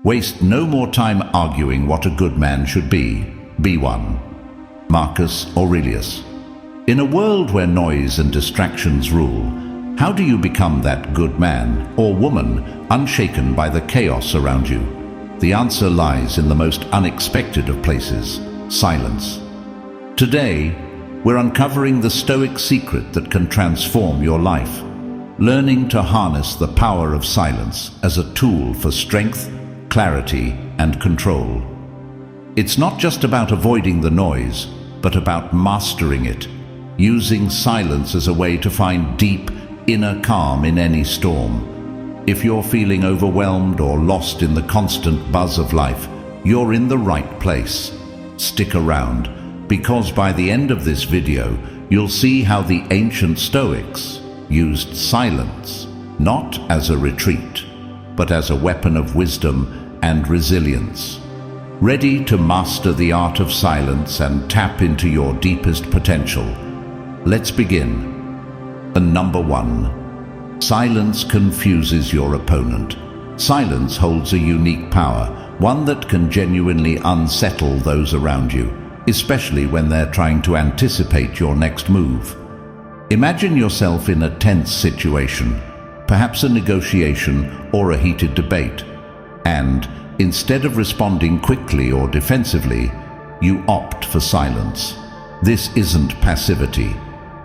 Waste no more time arguing what a good man should be. Be one. Marcus Aurelius. In a world where noise and distractions rule, how do you become that good man or woman unshaken by the chaos around you? The answer lies in the most unexpected of places: silence. Today, we're uncovering the Stoic secret that can transform your life, learning to harness the power of silence as a tool for strength, clarity, and control. It's not just about avoiding the noise, but about mastering it, using silence as a way to find deep, inner calm in any storm. If you're feeling overwhelmed or lost in the constant buzz of life, you're in the right place. Stick around, because by the end of this video, you'll see how the ancient Stoics used silence, not as a retreat, but as a weapon of wisdom and resilience. Ready to master the art of silence and tap into your deepest potential? Let's begin. And number 1. Silence confuses your opponent. Silence holds a unique power, one that can genuinely unsettle those around you, especially when they're trying to anticipate your next move. Imagine yourself in a tense situation, perhaps a negotiation or a heated debate, and instead of responding quickly or defensively, you opt for silence. This isn't passivity.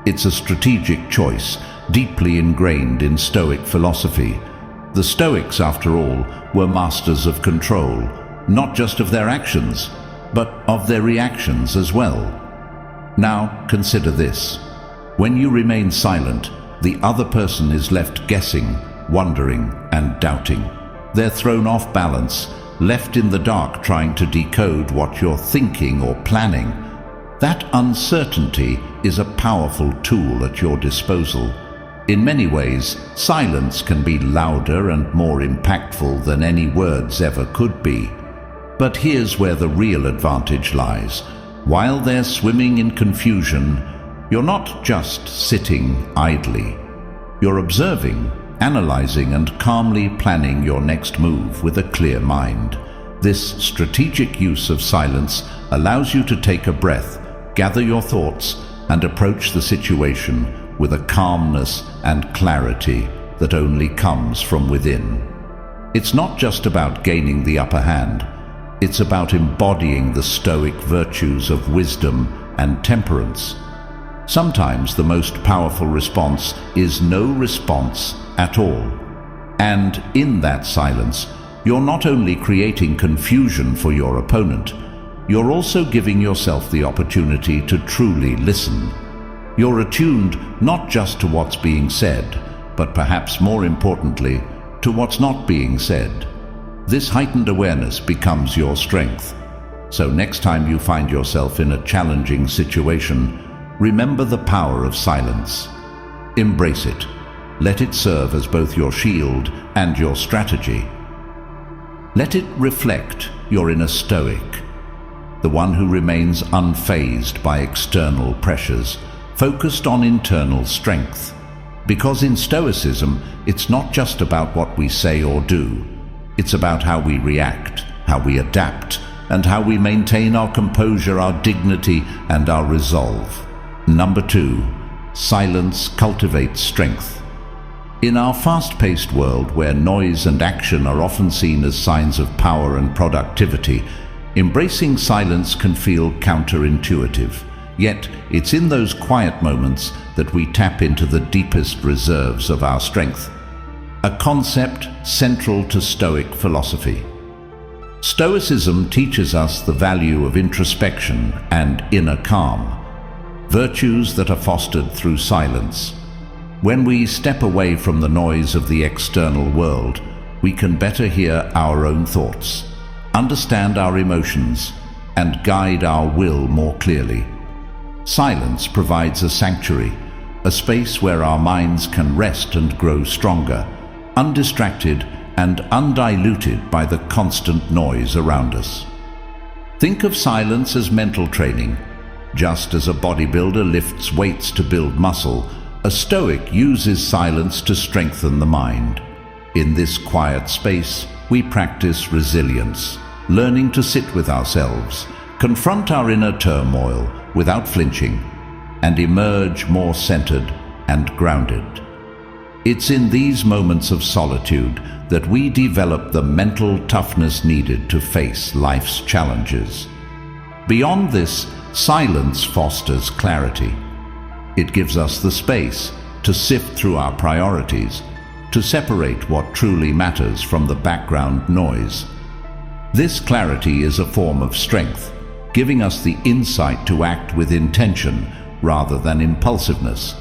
It's a strategic choice, deeply ingrained in Stoic philosophy. The Stoics, after all, were masters of control, not just of their actions, but of their reactions as well. Now, consider this. When you remain silent, the other person is left guessing, wondering, and doubting. They're thrown off balance, left in the dark trying to decode what you're thinking or planning. That uncertainty is a powerful tool at your disposal. In many ways, silence can be louder and more impactful than any words ever could be. But here's where the real advantage lies. While they're swimming in confusion, you're not just sitting idly. You're observing, analyzing, and calmly planning your next move with a clear mind. This strategic use of silence allows you to take a breath, gather your thoughts, and approach the situation with a calmness and clarity that only comes from within. It's not just about gaining the upper hand. It's about embodying the Stoic virtues of wisdom and temperance. Sometimes the most powerful response is no response at all. And in that silence, you're not only creating confusion for your opponent, you're also giving yourself the opportunity to truly listen. You're attuned not just to what's being said, but perhaps more importantly, to what's not being said. This heightened awareness becomes your strength. So next time you find yourself in a challenging situation, remember the power of silence. Embrace it. Let it serve as both your shield and your strategy. Let it reflect your inner Stoic, the one who remains unfazed by external pressures, focused on internal strength. Because in Stoicism, it's not just about what we say or do. It's about how we react, how we adapt, and how we maintain our composure, our dignity, and our resolve. Number 2, silence cultivates strength. In our fast-paced world, where noise and action are often seen as signs of power and productivity, embracing silence can feel counterintuitive. Yet, it's in those quiet moments that we tap into the deepest reserves of our strength. A concept central to Stoic philosophy. Stoicism teaches us the value of introspection and inner calm, virtues that are fostered through silence. When we step away from the noise of the external world, we can better hear our own thoughts, understand our emotions, and guide our will more clearly. Silence provides a sanctuary, a space where our minds can rest and grow stronger, undistracted and undiluted by the constant noise around us. Think of silence as mental training. Just as a bodybuilder lifts weights to build muscle, a Stoic uses silence to strengthen the mind. In this quiet space, we practice resilience, learning to sit with ourselves, confront our inner turmoil without flinching, and emerge more centered and grounded. It's in these moments of solitude that we develop the mental toughness needed to face life's challenges. Beyond this, silence fosters clarity. It gives us the space to sift through our priorities, to separate what truly matters from the background noise. This clarity is a form of strength, giving us the insight to act with intention rather than impulsiveness.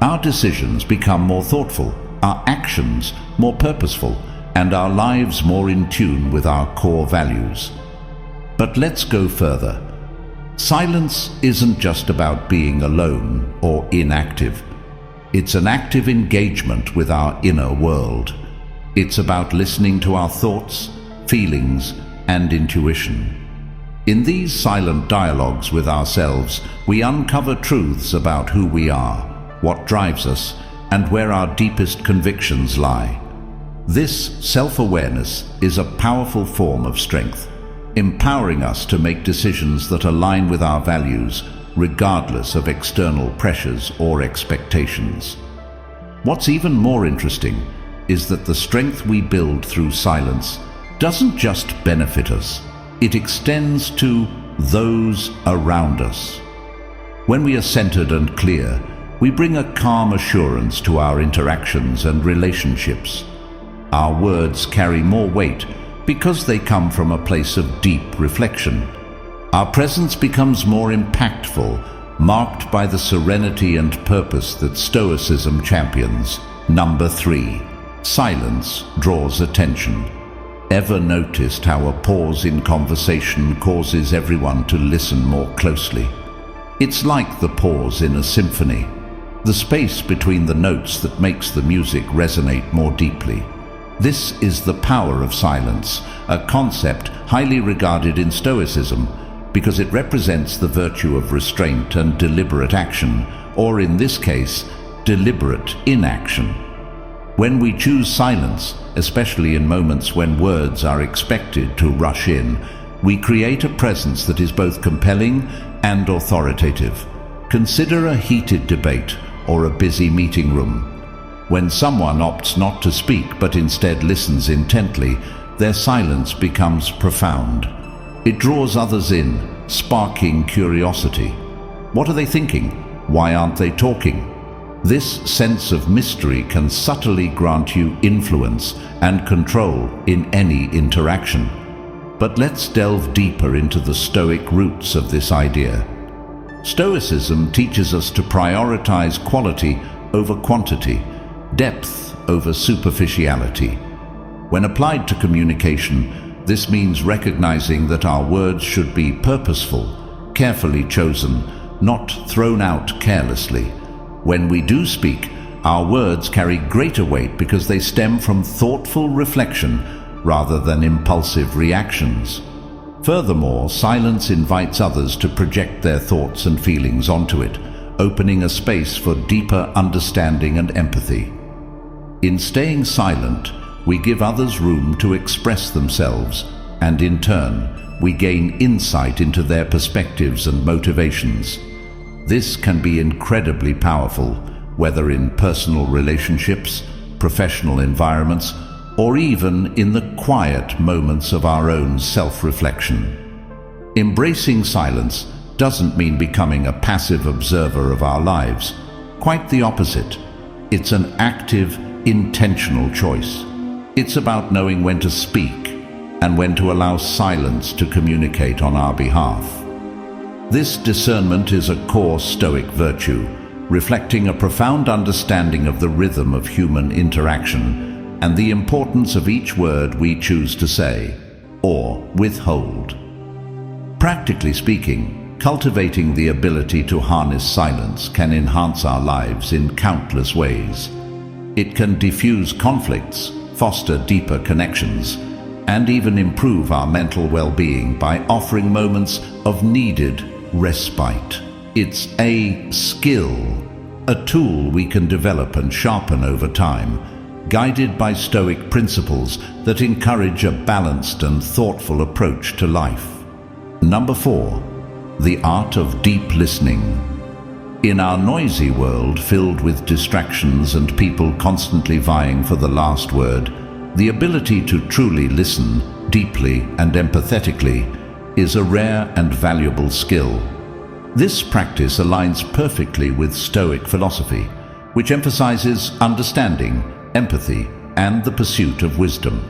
Our decisions become more thoughtful, our actions more purposeful, and our lives more in tune with our core values. But let's go further. Silence isn't just about being alone or inactive. It's an active engagement with our inner world. It's about listening to our thoughts, feelings, and intuition. In these silent dialogues with ourselves, we uncover truths about who we are, what drives us, and where our deepest convictions lie. This self-awareness is a powerful form of strength, empowering us to make decisions that align with our values, regardless of external pressures or expectations. What's even more interesting is that the strength we build through silence doesn't just benefit us, it extends to those around us. When we are centered and clear, we bring a calm assurance to our interactions and relationships. Our words carry more weight because they come from a place of deep reflection. Our presence becomes more impactful, marked by the serenity and purpose that Stoicism champions. Number 3. Silence draws attention. Ever noticed how a pause in conversation causes everyone to listen more closely? It's like the pause in a symphony, the space between the notes that makes the music resonate more deeply. This is the power of silence, a concept highly regarded in Stoicism because it represents the virtue of restraint and deliberate action, or in this case, deliberate inaction. When we choose silence, especially in moments when words are expected to rush in, we create a presence that is both compelling and authoritative. Consider a heated debate or a busy meeting room. When someone opts not to speak but instead listens intently, their silence becomes profound. It draws others in, sparking curiosity. What are they thinking? Why aren't they talking? This sense of mystery can subtly grant you influence and control in any interaction. But let's delve deeper into the Stoic roots of this idea. Stoicism teaches us to prioritize quality over quantity, depth over superficiality. When applied to communication, this means recognizing that our words should be purposeful, carefully chosen, not thrown out carelessly. When we do speak, our words carry greater weight because they stem from thoughtful reflection rather than impulsive reactions. Furthermore, silence invites others to project their thoughts and feelings onto it, opening a space for deeper understanding and empathy. In staying silent, we give others room to express themselves, and in turn, we gain insight into their perspectives and motivations. This can be incredibly powerful, whether in personal relationships, professional environments, or even in the quiet moments of our own self-reflection. Embracing silence doesn't mean becoming a passive observer of our lives. Quite the opposite. It's an active, intentional choice. It's about knowing when to speak and when to allow silence to communicate on our behalf. This discernment is a core Stoic virtue, reflecting a profound understanding of the rhythm of human interaction and the importance of each word we choose to say or withhold. Practically speaking, cultivating the ability to harness silence can enhance our lives in countless ways. It can diffuse conflicts, foster deeper connections, and even improve our mental well-being by offering moments of needed respite. It's a skill, a tool we can develop and sharpen over time, guided by Stoic principles that encourage a balanced and thoughtful approach to life. Number 4. The art of deep listening. In our noisy world filled with distractions and people constantly vying for the last word, the ability to truly listen deeply and empathetically is a rare and valuable skill. This practice aligns perfectly with Stoic philosophy, which emphasizes understanding, empathy, and the pursuit of wisdom.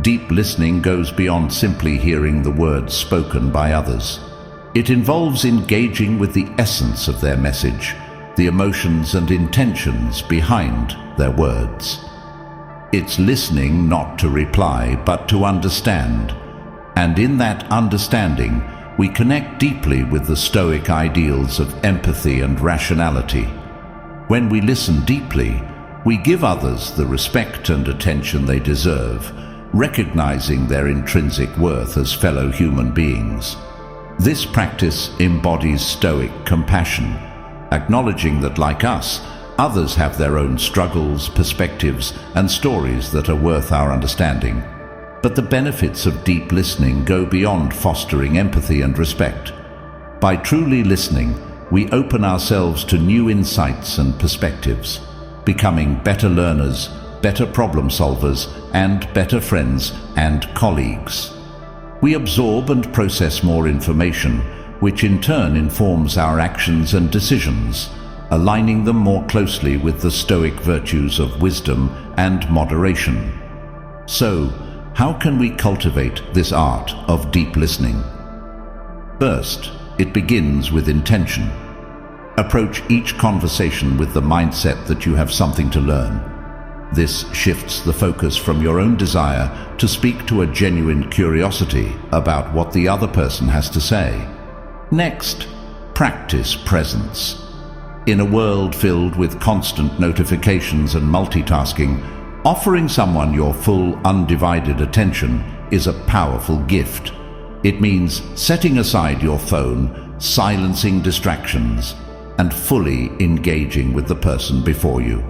Deep listening goes beyond simply hearing the words spoken by others. It involves engaging with the essence of their message, the emotions and intentions behind their words. It's listening not to reply, but to understand. And in that understanding, we connect deeply with the Stoic ideals of empathy and rationality. When we listen deeply, we give others the respect and attention they deserve, recognizing their intrinsic worth as fellow human beings. This practice embodies Stoic compassion, acknowledging that, like us, others have their own struggles, perspectives, and stories that are worth our understanding. But the benefits of deep listening go beyond fostering empathy and respect. By truly listening, we open ourselves to new insights and perspectives, becoming better learners, better problem solvers, and better friends and colleagues. We absorb and process more information, which in turn informs our actions and decisions, aligning them more closely with the Stoic virtues of wisdom and moderation. So, how can we cultivate this art of deep listening? First, it begins with intention. Approach each conversation with the mindset that you have something to learn. This shifts the focus from your own desire to speak to a genuine curiosity about what the other person has to say. Next, practice presence. In a world filled with constant notifications and multitasking, offering someone your full, undivided attention is a powerful gift. It means setting aside your phone, silencing distractions, and fully engaging with the person before you.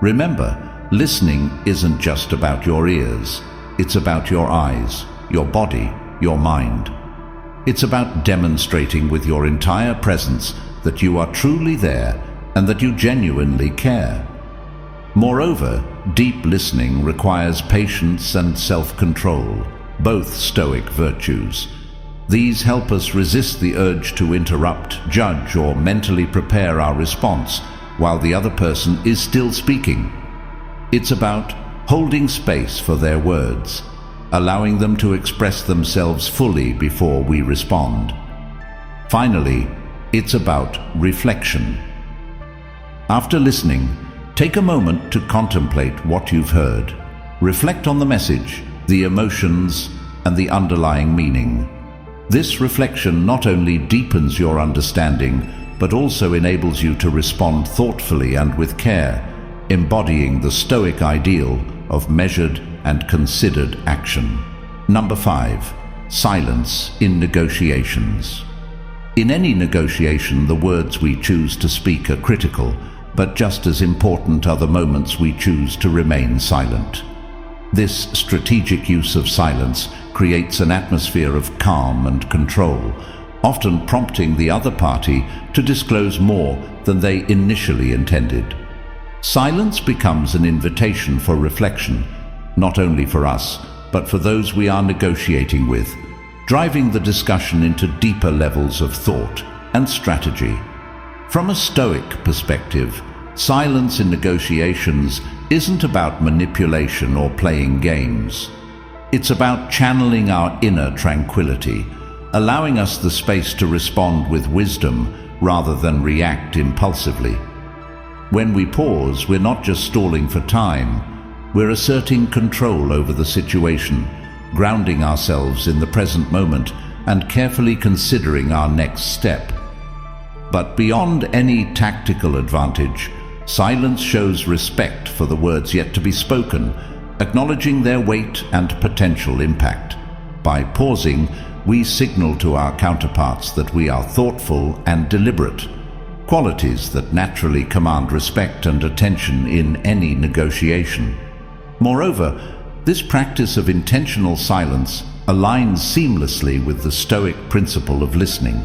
Remember, listening isn't just about your ears. It's about your eyes, your body, your mind. It's about demonstrating with your entire presence that you are truly there and that you genuinely care. Moreover, deep listening requires patience and self-control, both Stoic virtues. These help us resist the urge to interrupt, judge, or mentally prepare our response while the other person is still speaking. It's about holding space for their words, allowing them to express themselves fully before we respond. Finally, it's about reflection. After listening, take a moment to contemplate what you've heard. Reflect on the message, the emotions, and the underlying meaning. This reflection not only deepens your understanding, but also enables you to respond thoughtfully and with care, embodying the Stoic ideal of measured and considered action. Number 5. Silence in negotiations. In any negotiation, the words we choose to speak are critical, but just as important are the moments we choose to remain silent. This strategic use of silence creates an atmosphere of calm and control, often prompting the other party to disclose more than they initially intended. Silence becomes an invitation for reflection, not only for us, but for those we are negotiating with, driving the discussion into deeper levels of thought and strategy. From a Stoic perspective, silence in negotiations isn't about manipulation or playing games. It's about channeling our inner tranquility, allowing us the space to respond with wisdom rather than react impulsively. When we pause, we're not just stalling for time, we're asserting control over the situation, grounding ourselves in the present moment and carefully considering our next step. But beyond any tactical advantage, silence shows respect for the words yet to be spoken, acknowledging their weight and potential impact. By pausing, we signal to our counterparts that we are thoughtful and deliberate. qualities that naturally command respect and attention in any negotiation. Moreover, this practice of intentional silence aligns seamlessly with the Stoic principle of listening,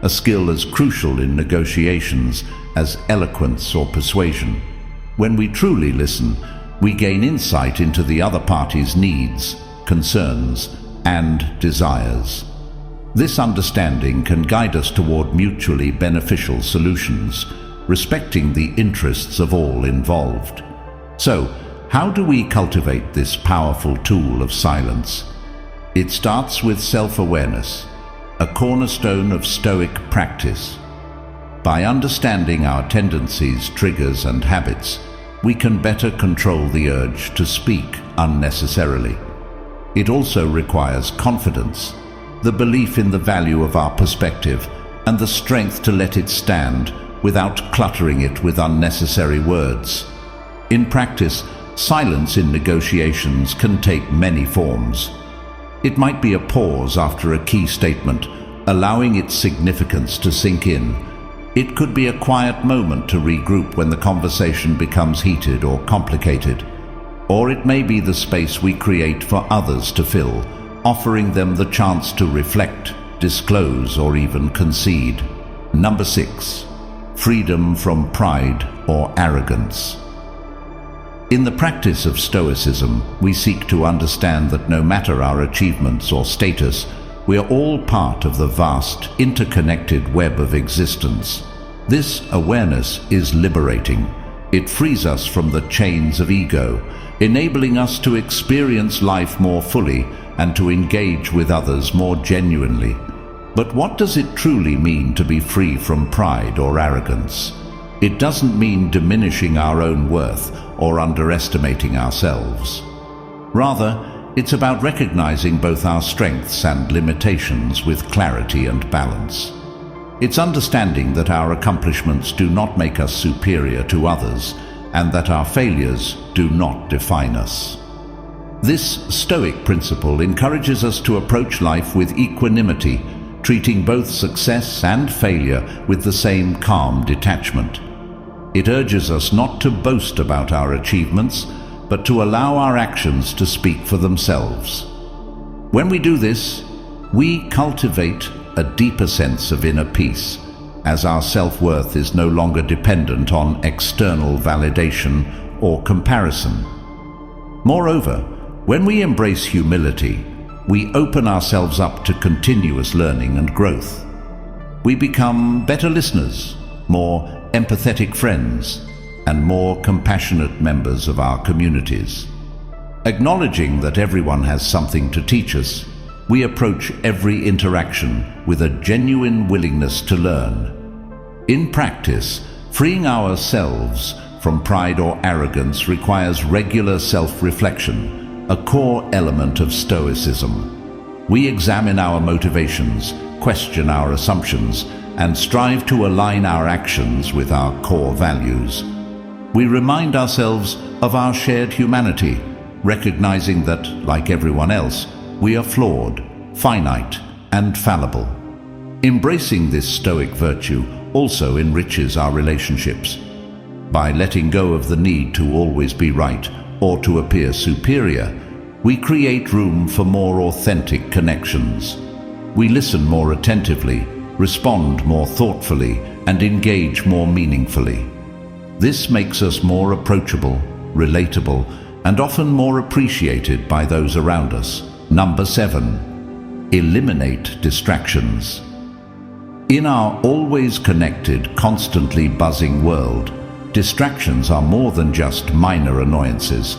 a skill as crucial in negotiations as eloquence or persuasion. When we truly listen, we gain insight into the other party's needs, concerns, and desires. This understanding can guide us toward mutually beneficial solutions, respecting the interests of all involved. So, how do we cultivate this powerful tool of silence? It starts with self-awareness, a cornerstone of Stoic practice. By understanding our tendencies, triggers, and habits, we can better control the urge to speak unnecessarily. It also requires confidence, the belief in the value of our perspective, and the strength to let it stand without cluttering it with unnecessary words. In practice, silence in negotiations can take many forms. It might be a pause after a key statement, allowing its significance to sink in. It could be a quiet moment to regroup when the conversation becomes heated or complicated. Or it may be the space we create for others to fill, offering them the chance to reflect, disclose, or even concede. Number 6. Freedom from pride or arrogance. In the practice of Stoicism, we seek to understand that no matter our achievements or status, we are all part of the vast, interconnected web of existence. This awareness is liberating. It frees us from the chains of ego, enabling us to experience life more fully and to engage with others more genuinely. But what does it truly mean to be free from pride or arrogance? It doesn't mean diminishing our own worth or underestimating ourselves. Rather, it's about recognizing both our strengths and limitations with clarity and balance. It's understanding that our accomplishments do not make us superior to others, and that our failures do not define us. This Stoic principle encourages us to approach life with equanimity, treating both success and failure with the same calm detachment. It urges us not to boast about our achievements, but to allow our actions to speak for themselves. When we do this, we cultivate a deeper sense of inner peace, as our self-worth is no longer dependent on external validation or comparison. Moreover, when we embrace humility, we open ourselves up to continuous learning and growth. We become better listeners, more empathetic friends, and more compassionate members of our communities. Acknowledging that everyone has something to teach us, we approach every interaction with a genuine willingness to learn. In practice, freeing ourselves from pride or arrogance requires regular self-reflection, a core element of Stoicism. We examine our motivations, question our assumptions, and strive to align our actions with our core values. We remind ourselves of our shared humanity, recognizing that, like everyone else, we are flawed, finite, and fallible. Embracing this Stoic virtue also enriches our relationships. By letting go of the need to always be right or to appear superior, we create room for more authentic connections. We listen more attentively, respond more thoughtfully, and engage more meaningfully. This makes us more approachable, relatable, and often more appreciated by those around us. Number 7. Eliminate distractions. In our always connected, constantly buzzing world, distractions are more than just minor annoyances.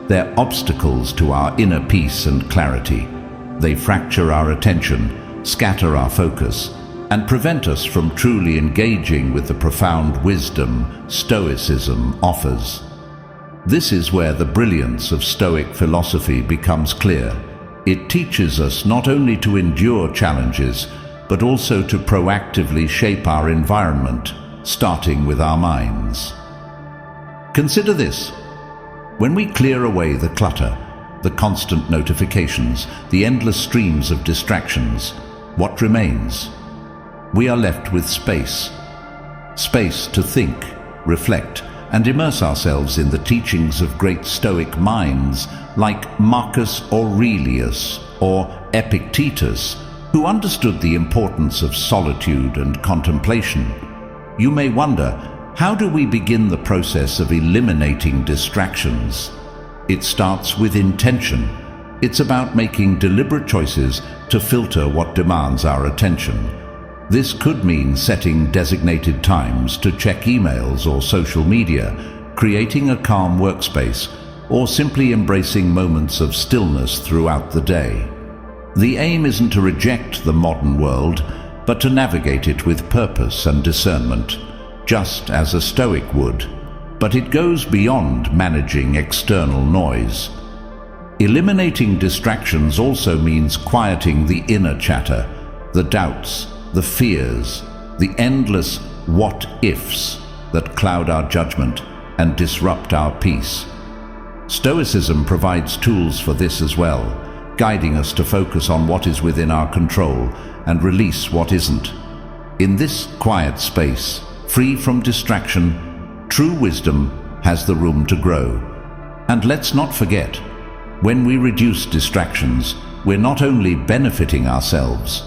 They're obstacles to our inner peace and clarity. They fracture our attention, scatter our focus, and prevent us from truly engaging with the profound wisdom Stoicism offers. This is where the brilliance of Stoic philosophy becomes clear. It teaches us not only to endure challenges, but also to proactively shape our environment, starting with our minds. Consider this. When we clear away the clutter, the constant notifications, the endless streams of distractions, what remains? We are left with space. space to think, reflect, and immerse ourselves in the teachings of great Stoic minds like Marcus Aurelius or Epictetus, who understood the importance of solitude and contemplation. You may wonder, how do we begin the process of eliminating distractions? It starts with intention. It's about making deliberate choices to filter what demands our attention. This could mean setting designated times to check emails or social media, creating a calm workspace, or simply embracing moments of stillness throughout the day. The aim isn't to reject the modern world, but to navigate it with purpose and discernment, just as a Stoic would. But it goes beyond managing external noise. Eliminating distractions also means quieting the inner chatter, the doubts, the fears, the endless what-ifs that cloud our judgment and disrupt our peace. Stoicism provides tools for this as well, guiding us to focus on what is within our control and release what isn't. In this quiet space, free from distraction, true wisdom has the room to grow. And let's not forget, when we reduce distractions, we're not only benefiting ourselves,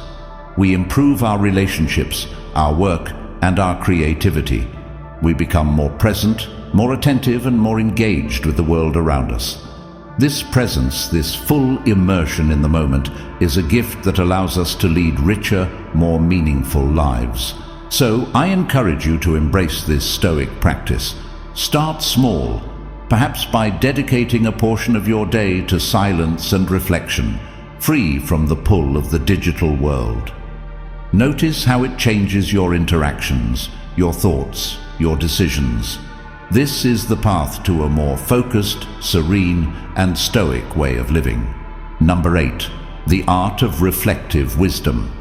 we improve our relationships, our work, and our creativity. We become more present, more attentive, and more engaged with the world around us. This presence, this full immersion in the moment, is a gift that allows us to lead richer, more meaningful lives. So I encourage you to embrace this Stoic practice. Start small, perhaps by dedicating a portion of your day to silence and reflection, free from the pull of the digital world. Notice how it changes your interactions, your thoughts, your decisions. This is the path to a more focused, serene, and Stoic way of living. Number 8. The art of reflective wisdom.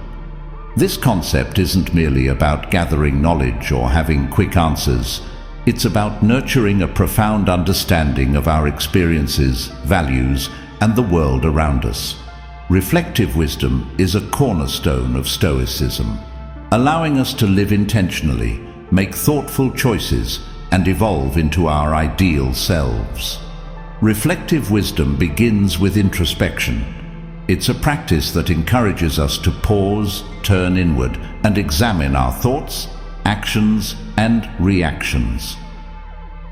This concept isn't merely about gathering knowledge or having quick answers. It's about nurturing a profound understanding of our experiences, values, and the world around us. Reflective wisdom is a cornerstone of Stoicism, allowing us to live intentionally, make thoughtful choices, and evolve into our ideal selves. Reflective wisdom begins with introspection. It's a practice that encourages us to pause, turn inward, and examine our thoughts, actions, and reactions.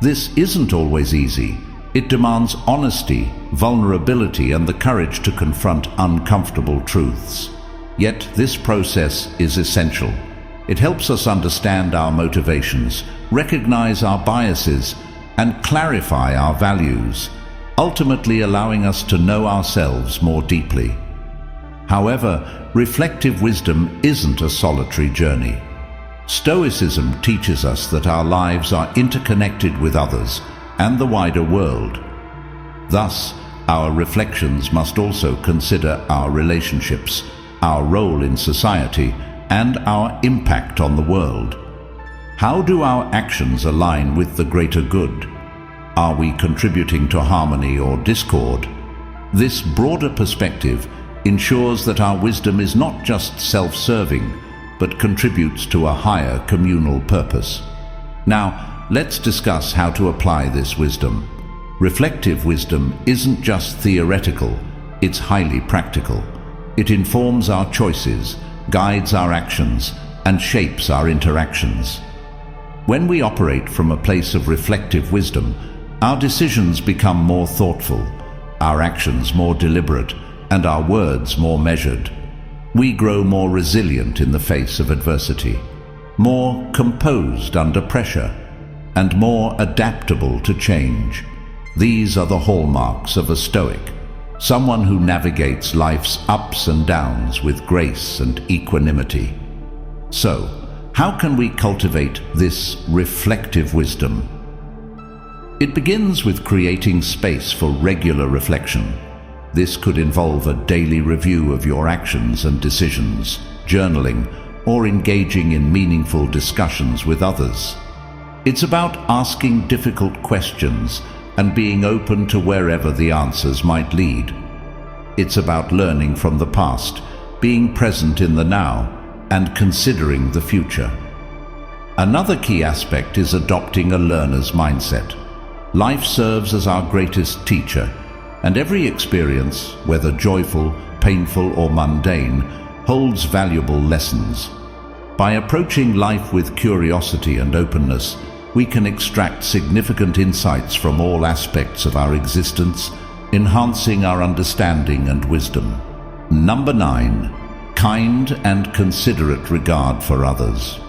This isn't always easy. It demands honesty, vulnerability, and the courage to confront uncomfortable truths. Yet this process is essential. It helps us understand our motivations, recognize our biases, and clarify our values, ultimately allowing us to know ourselves more deeply. However, reflective wisdom isn't a solitary journey. Stoicism teaches us that our lives are interconnected with others and the wider world. Thus, our reflections must also consider our relationships, our role in society, and our impact on the world. How do our actions align with the greater good? Are we contributing to harmony or discord? This broader perspective ensures that our wisdom is not just self-serving, but contributes to a higher communal purpose. Now, let's discuss how to apply this wisdom. Reflective wisdom isn't just theoretical, it's highly practical. It informs our choices, guides our actions, and shapes our interactions. When we operate from a place of reflective wisdom, our decisions become more thoughtful, our actions more deliberate, and our words more measured. We grow more resilient in the face of adversity, more composed under pressure, and more adaptable to change. These are the hallmarks of a Stoic, someone who navigates life's ups and downs with grace and equanimity. So, how can we cultivate this reflective wisdom? It begins with creating space for regular reflection. This could involve a daily review of your actions and decisions, journaling, or engaging in meaningful discussions with others. It's about asking difficult questions and being open to wherever the answers might lead. It's about learning from the past, being present in the now, and considering the future. Another key aspect is adopting a learner's mindset. Life serves as our greatest teacher, and every experience, whether joyful, painful, or mundane, holds valuable lessons. By approaching life with curiosity and openness, we can extract significant insights from all aspects of our existence, enhancing our understanding and wisdom. Number 9. Kind and considerate regard for others.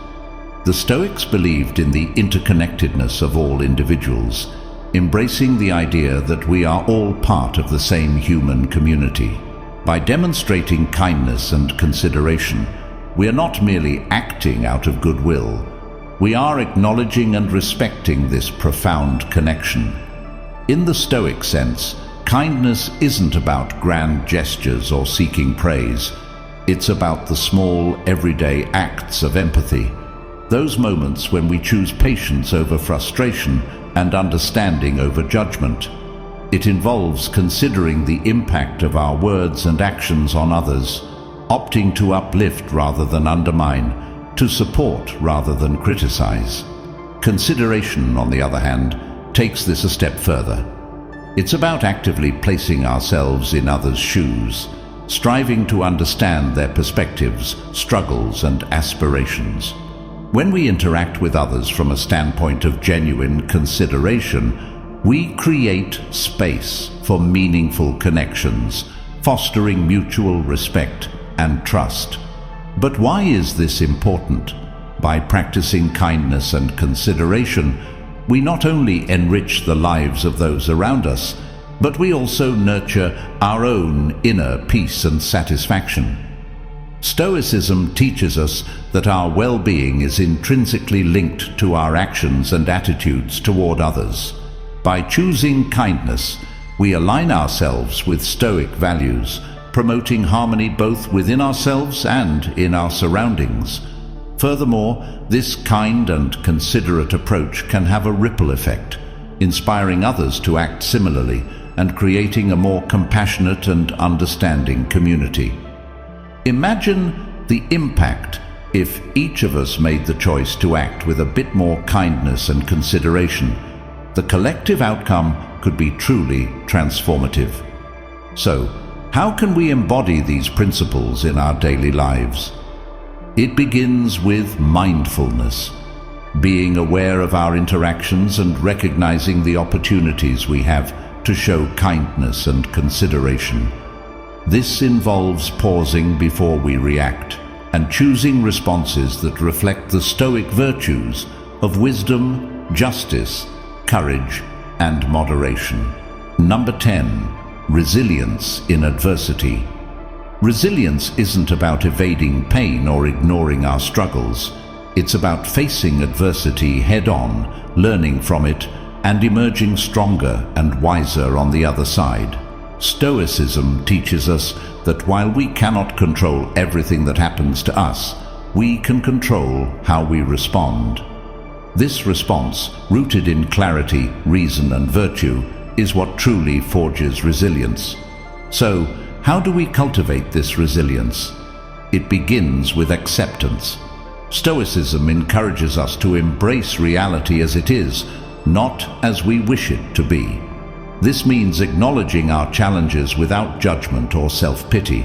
The Stoics believed in the interconnectedness of all individuals, embracing the idea that we are all part of the same human community. By demonstrating kindness and consideration, we are not merely acting out of goodwill. We are acknowledging and respecting this profound connection. In the Stoic sense, kindness isn't about grand gestures or seeking praise. It's about the small, everyday acts of empathy. Those moments when we choose patience over frustration and understanding over judgment. It involves considering the impact of our words and actions on others, opting to uplift rather than undermine, to support rather than criticize. Consideration, on the other hand, takes this a step further. It's about actively placing ourselves in others' shoes, striving to understand their perspectives, struggles, and aspirations. When we interact with others from a standpoint of genuine consideration, we create space for meaningful connections, fostering mutual respect and trust. But why is this important? By practicing kindness and consideration, we not only enrich the lives of those around us, but we also nurture our own inner peace and satisfaction. Stoicism teaches us that our well-being is intrinsically linked to our actions and attitudes toward others. By choosing kindness, we align ourselves with Stoic values, promoting harmony both within ourselves and in our surroundings. Furthermore, this kind and considerate approach can have a ripple effect, inspiring others to act similarly and creating a more compassionate and understanding community. Imagine the impact if each of us made the choice to act with a bit more kindness and consideration. The collective outcome could be truly transformative. So, how can we embody these principles in our daily lives? It begins with mindfulness, being aware of our interactions and recognizing the opportunities we have to show kindness and consideration. This involves pausing before we react and choosing responses that reflect the Stoic virtues of wisdom, justice, courage, and moderation. Number 10. Resilience in adversity. Resilience isn't about evading pain or ignoring our struggles. It's about facing adversity head-on, learning from it, and emerging stronger and wiser on the other side. Stoicism teaches us that while we cannot control everything that happens to us, we can control how we respond. This response, rooted in clarity, reason, and virtue, is what truly forges resilience. So, how do we cultivate this resilience? It begins with acceptance. Stoicism encourages us to embrace reality as it is, not as we wish it to be. This means acknowledging our challenges without judgment or self-pity.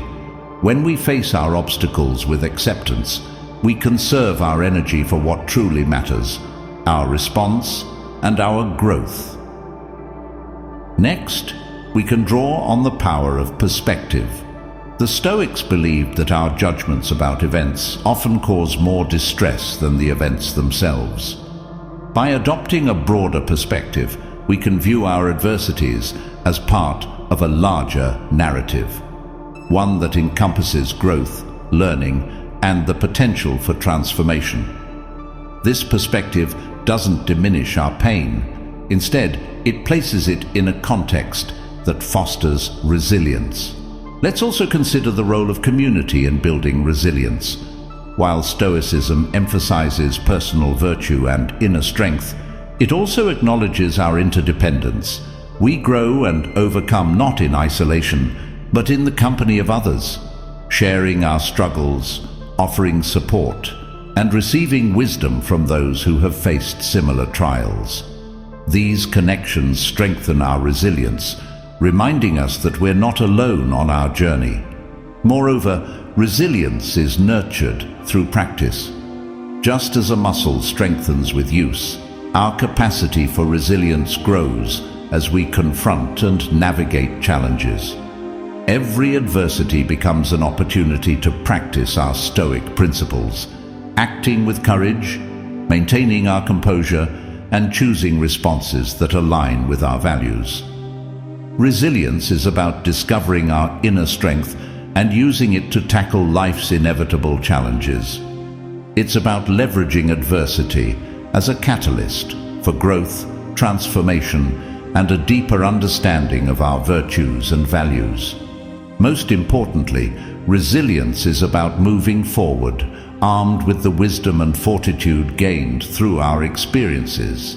When we face our obstacles with acceptance, we conserve our energy for what truly matters, our response and our growth. Next, we can draw on the power of perspective. The Stoics believed that our judgments about events often cause more distress than the events themselves. By adopting a broader perspective, we can view our adversities as part of a larger narrative, one that encompasses growth, learning, and the potential for transformation. This perspective doesn't diminish our pain. Instead, it places it in a context that fosters resilience. Let's also consider the role of community in building resilience. While Stoicism emphasizes personal virtue and inner strength, it also acknowledges our interdependence. We grow and overcome not in isolation, but in the company of others, sharing our struggles, offering support, and receiving wisdom from those who have faced similar trials. These connections strengthen our resilience, reminding us that we're not alone on our journey. Moreover, resilience is nurtured through practice. Just as a muscle strengthens with use, our capacity for resilience grows as we confront and navigate challenges. Every adversity becomes an opportunity to practice our Stoic principles, acting with courage, maintaining our composure, and choosing responses that align with our values. Resilience is about discovering our inner strength and using it to tackle life's inevitable challenges. It's about leveraging adversity as a catalyst for growth, transformation, and a deeper understanding of our virtues and values. Most importantly, resilience is about moving forward, armed with the wisdom and fortitude gained through our experiences.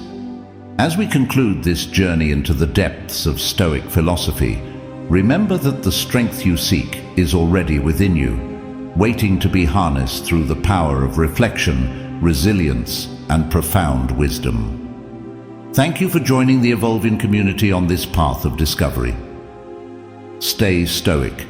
As we conclude this journey into the depths of Stoic philosophy, remember that the strength you seek is already within you, waiting to be harnessed through the power of reflection, resilience, and profound wisdom. Thank you for joining the Evolvian community on this path of discovery. Stay Stoic,